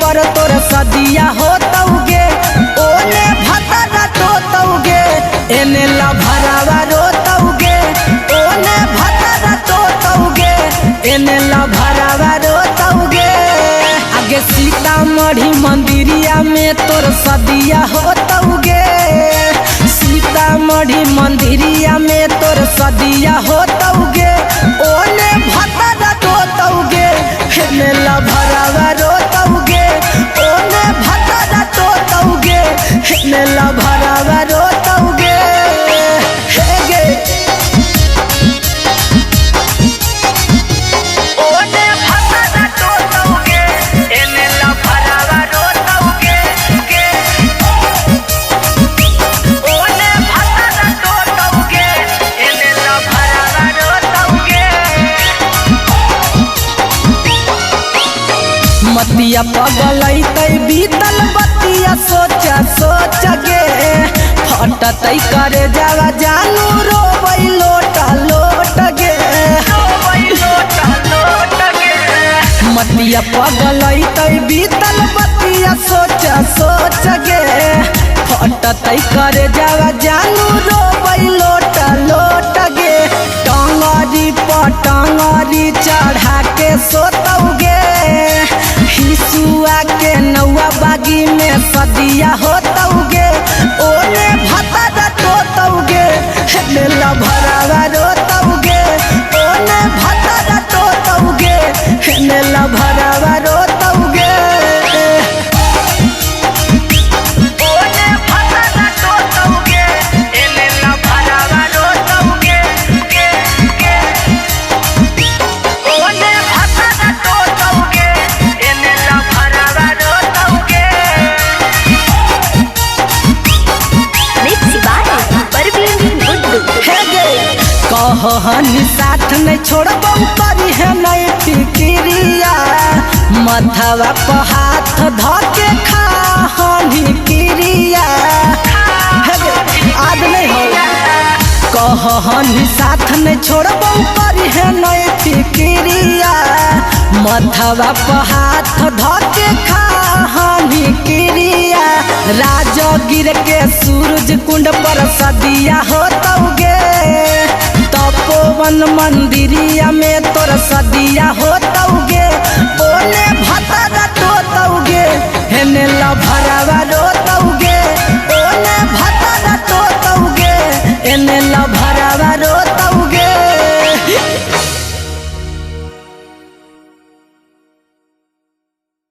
पर तोर सदिया होतौगे, ओने भतरा टोतौगे, एने लभरावा रोतौगे, ओने भतरा टोतौगे, एने लभरावा रोतौगे। आगे सीतामढ़ी मंदिरिया में तोर सदिया होतौगे, सीतामढ़ी मंदिरिया में तोर सदिया होतौगे, ओने भतरा टोतौगे, एने लभरावा रोतौगे, ओने भतरा टोतौगे, एने लभरावा रोतौगे। हे गे ओने भतरा टोतौगे, एने लभरावा रोतौगे, गे ओने भतरा टोतौगे, एने लभरावा रोतौगे। मतिया पगलैतै बीतल बतिया सोचा सोच गे, फटतै करे जावा जानू रोबै लोट लोट गे, मतिया पगलैतै बीतल बतिया सोचा सोच गे, फटतै करे जावा जानू रोबै लोट लोट गे। टंगरी पटंगरी चढ़ा के सोतौगे, हिसुआ के नौआ बागी में सदिया होतौगे, ओने भतरा टोतौगे, एने लभरावा रोतौगे, ओने भतरा टोतौगे, एने लभरावा रोतौगे। ओने भतरा टोतौगे, एने लभरावा रोतौगे, गे गे ओने भतरा टोतौगे, एने लभरावा रोतौगे। Mix by Parveen Guddu. हे गे कहनी साथ नहीं छोड़बौ करी है नहीं फिक्रिया, मथवा पर हाथ धके खाहनी क्रिया। हे गे आज नहीं हो कहनी साथ नहीं छोड़बौ करी है नहीं फिक्रिया, मथवा पर हाथ धके खाहनी क्रिया। राजगीर के सूरज कुंड पर सदिया होतौगे, तपोवन मंदिरिया में तोर सदिया होतौगे, ओने भतरा टोतौगे, एने लभरावा रोतौगे, ओने भतरा टोतौगे, एने लभ